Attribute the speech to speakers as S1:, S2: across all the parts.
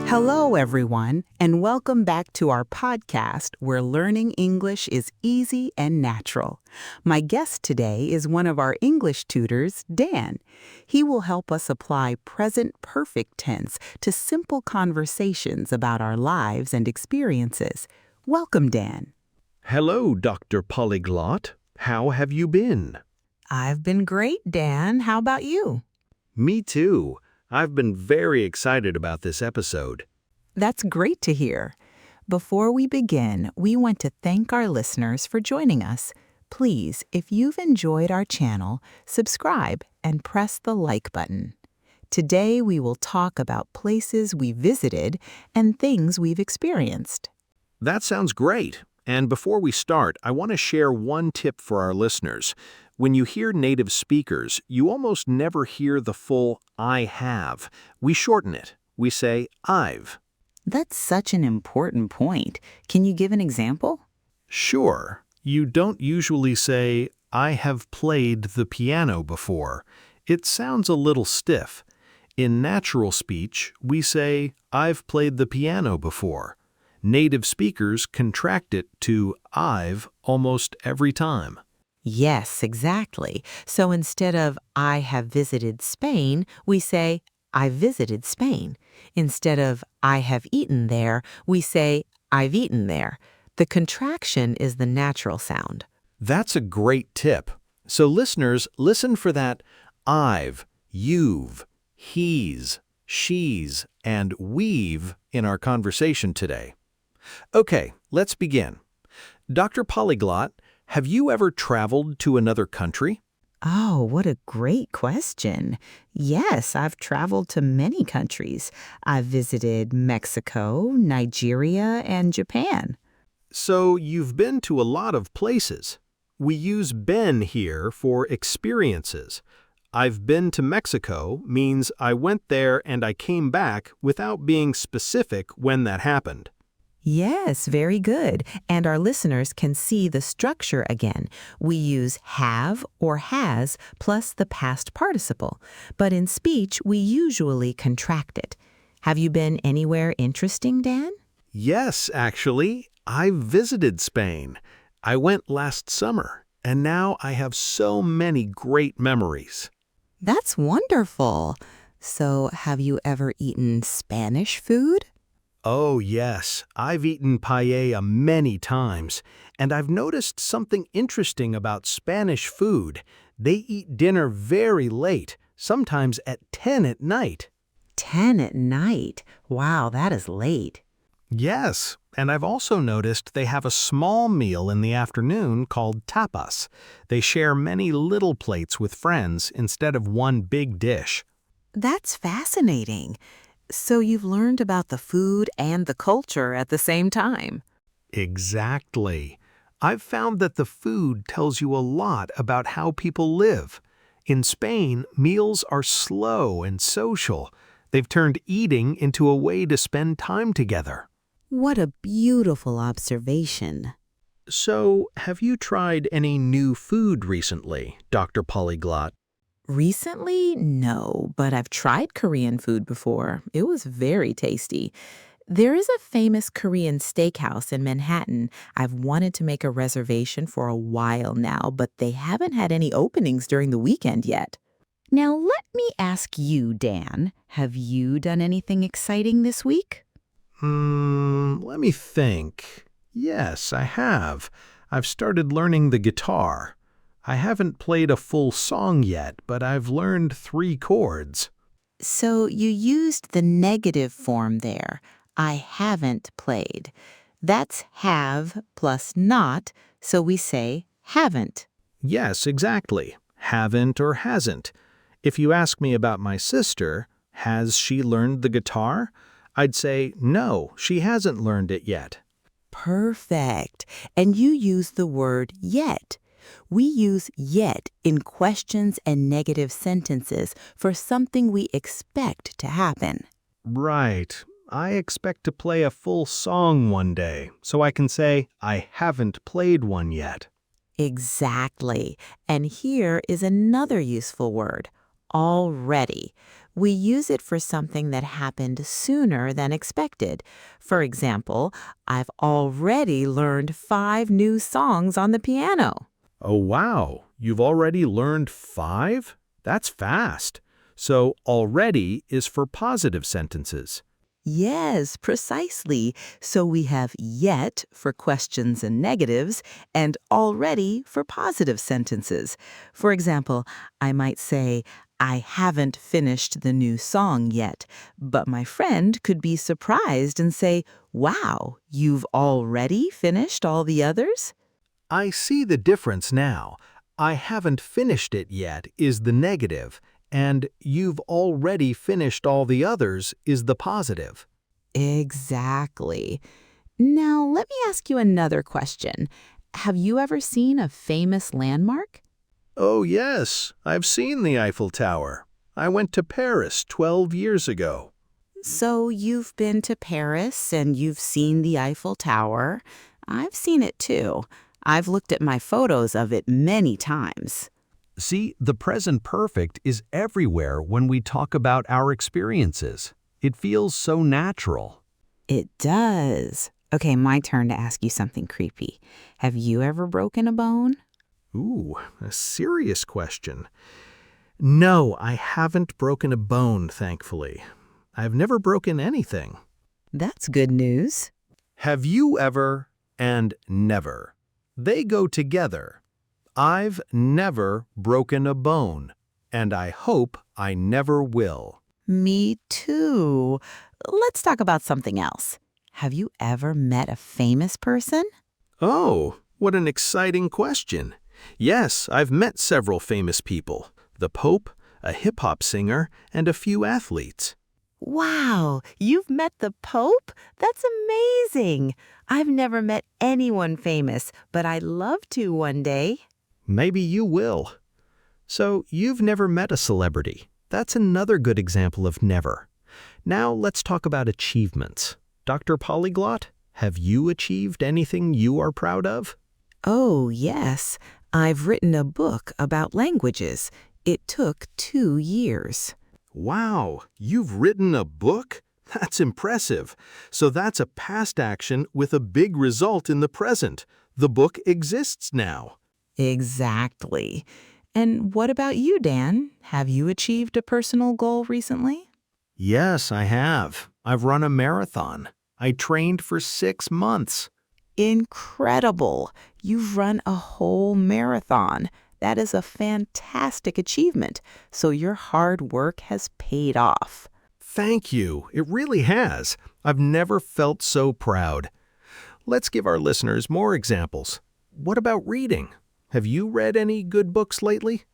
S1: Hello, everyone, and welcome back to our podcast where learning English is easy and natural. My guest today is one of our English tutors, Dan. He will help us apply present perfect tense to simple conversations about our lives and experiences. Welcome, Dan.
S2: Hello, Dr. Polyglot. How have you been?
S1: I've been great, Dan. How about you?
S2: Me too. I've been very excited about this episode.
S1: That's great to hear. Before we begin, we want to thank our listeners for joining us. Please, if you've enjoyed our channel, subscribe and press the like button. Today, we will talk about places we visited and things we've experienced.
S2: That sounds great. And before we start, I want to share one tip for our listeners. When you hear native speakers, you almost never hear the full I have. We shorten it. We say I've.
S1: That's such an important point. Can you give an example?
S2: Sure. You don't usually say, I have played the piano before. It sounds a little stiff. In natural speech, we say, I've played the piano before. Native speakers contract it to I've almost every time.
S1: Yes, exactly. So instead of I have visited Spain, we say I visited Spain. Instead of I have eaten there, we say I've eaten there. The contraction is the natural sound.
S2: That's a great tip. So listeners, listen for that I've, you've, he's, she's, and we've in our conversation today. Okay, let's begin. Dr. Polyglot, have you ever traveled to another country?
S1: Oh, what a great question. Yes, I've traveled to many countries. I've visited Mexico, Nigeria, and Japan.
S2: So you've been to a lot of places. We use been here for experiences. I've been to Mexico means I went there and I came back without being specific when that happened.
S1: Yes, very good. And our listeners can see the structure again. We use have or has plus the past participle. But in speech, we usually contract it. Have you been anywhere interesting, Dan?
S2: Yes, actually, I visited Spain. I went last summer, and now I have so many great memories.
S1: That's wonderful. So, have you ever eaten Spanish food?
S2: Oh, yes, I've eaten paella many times, and I've noticed something interesting about Spanish food. They eat dinner very late, sometimes at 10 at night.
S1: 10 at night. Wow, that is late.
S2: Yes, and I've also noticed they have a small meal in the afternoon called tapas. They share many little plates with friends instead of one big dish.
S1: That's fascinating. So you've learned about the food and the culture at the same time.
S2: Exactly. I've found that the food tells you a lot about how people live. In Spain, meals are slow and social. They've turned eating into a way to spend time together.
S1: What a beautiful observation.
S2: So, have you tried any new food recently, Dr. Polyglot?
S1: Recently, no, but I've tried Korean food before. It was very tasty. There is a famous Korean steakhouse in Manhattan. I've wanted to make a reservation for a while now, but they haven't had any openings during the weekend yet. Now, let me ask you, Dan, have you done anything exciting this week?
S2: Let me think. Yes, I have. I've started learning the guitar. I haven't played a full song yet, but I've learned 3 chords.
S1: So you used the negative form there. I haven't played. That's have plus not, so we say haven't.
S2: Yes, exactly. Haven't or hasn't. If you ask me about my sister, has she learned the guitar? I'd say, no, she hasn't learned it yet.
S1: Perfect. And you use the word yet. We use yet in questions and negative sentences for something we expect to happen.
S2: Right. I expect to play a full song one day, so I can say I haven't played one yet.
S1: Exactly. And here is another useful word, already. We use it for something that happened sooner than expected. For example, I've already learned 5 new songs on the piano.
S2: Oh, wow. You've already learned 5? That's fast. So already is for positive sentences.
S1: Yes, precisely. So we have yet for questions and negatives and already for positive sentences. For example, I might say, I haven't finished the new song yet, but my friend could be surprised and say, wow, you've already finished all the others?
S2: I see the difference now. I haven't finished it yet is the negative, and you've already finished all the others is the positive.
S1: Exactly. Now, let me ask you another question. Have you ever seen a famous landmark?
S2: Oh, yes, I've seen the Eiffel Tower. I went to Paris 12 years ago.
S1: So you've been to Paris and you've seen the Eiffel Tower. I've seen it too. I've looked at my photos of it many times.
S2: See, the present perfect is everywhere when we talk about our experiences. It feels so natural.
S1: It does. Okay, my turn to ask you something creepy. Have you ever broken a bone?
S2: Ooh, a serious question. No, I haven't broken a bone, thankfully. I've never broken anything.
S1: That's good news.
S2: Have you ever and never? They go together. I've never broken a bone, and I hope I never will.
S1: Me too. Let's talk about something else. Have you ever met a famous person?
S2: Oh, what an exciting question. Yes, I've met several famous people. The Pope, a hip-hop singer, and a few athletes.
S1: Wow, you've met the Pope? That's amazing. I've never met anyone famous, but I'd love to one day.
S2: Maybe you will. So, you've never met a celebrity. That's another good example of never. Now, let's talk about achievements. Dr. Polyglot, have you achieved anything you are proud of?
S1: Oh, yes. I've written a book about languages. It took 2 years.
S2: Wow, you've written a book? That's impressive. So that's a past action with a big result in the present. The book exists now.
S1: Exactly. And what about you, Dan? Have you achieved a personal goal recently?
S2: Yes, I have. I've run a marathon. I trained for 6 months.
S1: Incredible. You've run a whole marathon. That is a fantastic achievement. So your hard work has paid off.
S2: Thank you. It really has. I've never felt so proud. Let's give our listeners more examples. What about reading? Have you read any good books lately?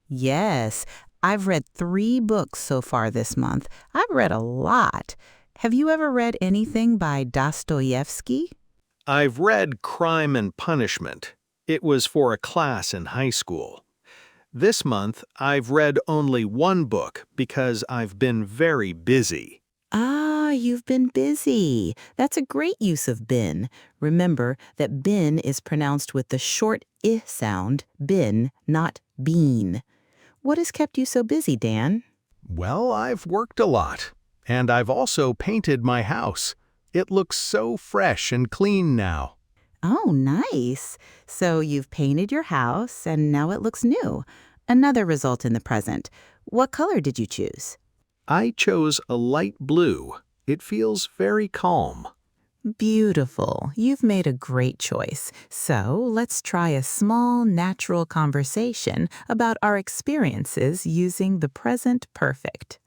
S1: Yes, I've read 3 books so far this month. I've read a lot. Have you ever read anything by Dostoevsky?
S2: I've read Crime and Punishment. It was for a class in high school. This month, I've read only 1 book because I've been very busy.
S1: Ah, you've been busy. That's a great use of been. Remember that been is pronounced with the short I sound, been, not been. What has kept you so busy, Dan?
S2: Well, I've worked a lot. And I've also painted my house. It looks so fresh and clean now.
S1: Oh, nice. So you've painted your house and now it looks new. Another result in the present. What color did you choose?
S2: I chose a light blue. It feels very calm.
S1: Beautiful. You've made a great choice. So let's try a small, natural conversation about our experiences using the present perfect.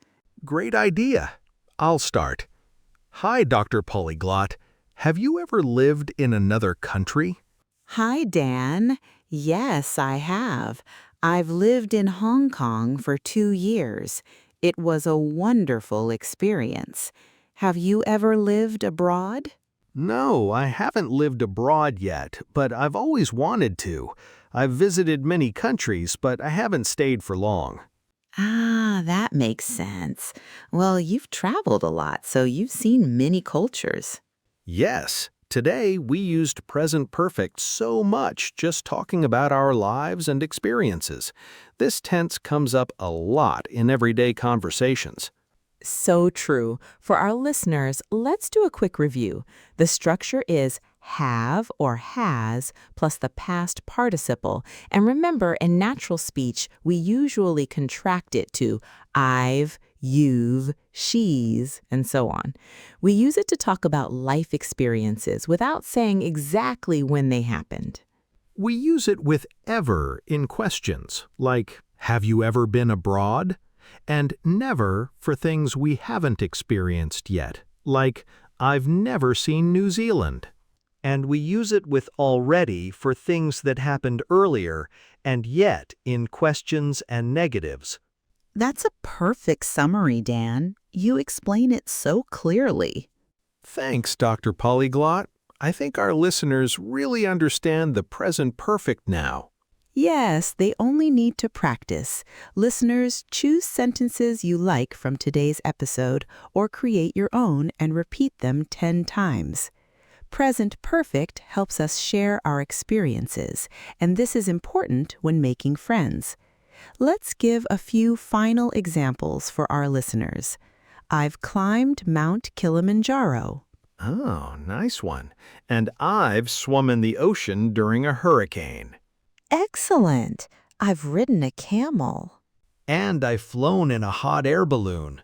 S2: Great idea. I'll start. Hi, Dr. Polyglot. Have you ever lived in another country?
S1: Hi, Dan. Yes, I have. I've lived in Hong Kong for 2 years. It was a wonderful experience. Have you ever lived abroad?
S2: No, I haven't lived abroad yet, but I've always wanted to. I've visited many countries, but I haven't stayed for long.
S1: Ah, that makes sense. Well, you've traveled a lot, so you've seen many cultures.
S2: Yes, Today, we used present perfect so much just talking about our lives and experiences. This tense comes up a lot in everyday conversations.
S1: So true. For our listeners, let's do a quick review. The structure is have or has plus the past participle. And remember, in natural speech, we usually contract it to I've, you've, she's, and so on. We use it to talk about life experiences without saying exactly when they happened.
S2: We use it with ever in questions, like, have you ever been abroad? And never for things we haven't experienced yet, like, I've never seen New Zealand. And we use it with already for things that happened earlier and yet in questions and negatives.
S3: That's a perfect summary, Dan. You explain it so clearly.
S2: Thanks, Dr. Polyglot. I think our listeners really understand the present perfect now.
S1: Yes, they only need to practice. Listeners, choose sentences you like from today's episode or create your own and repeat them 10 times. Present perfect helps us share our experiences, and this is important when making friends. Let's give a few final examples for our listeners. I've climbed Mount Kilimanjaro.
S2: Oh, nice one. And I've swum in the ocean during a hurricane.
S3: Excellent. I've ridden a camel.
S2: And I've flown in a hot air balloon.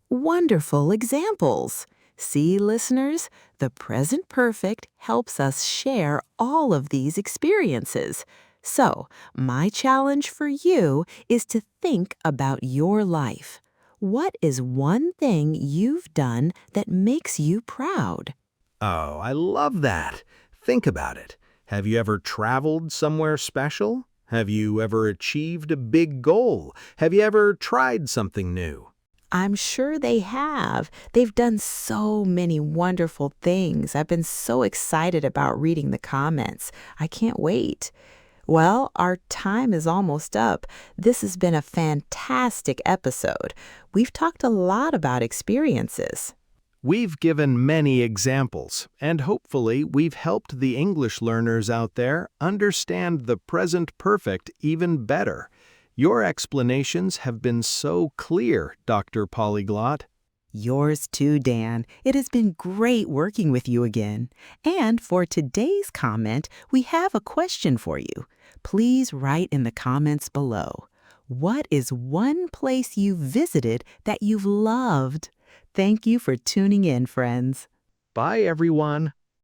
S1: Wonderful examples. See, listeners, the present perfect helps us share all of these experiences. So, my challenge for you is to think about your life. What is one thing you've done that makes you proud?
S2: Oh, I love that. Think about it. Have you ever traveled somewhere special? Have you ever achieved a big goal? Have you ever tried something new?
S1: I'm sure they have. They've done so many wonderful things. I've been so excited about reading the comments. I can't wait. Well, our time is almost up. This has been a fantastic episode. We've talked a lot about experiences.
S2: We've given many examples, and hopefully we've helped the English learners out there understand the present perfect even better. Your explanations have been so clear, Dr. Polyglot.
S1: Yours too, Dan. It has been great working with you again. And for today's comment, we have a question for you. Please write in the comments below. What is one place you visited that you've loved? Thank you for tuning in, friends.
S2: Bye, everyone.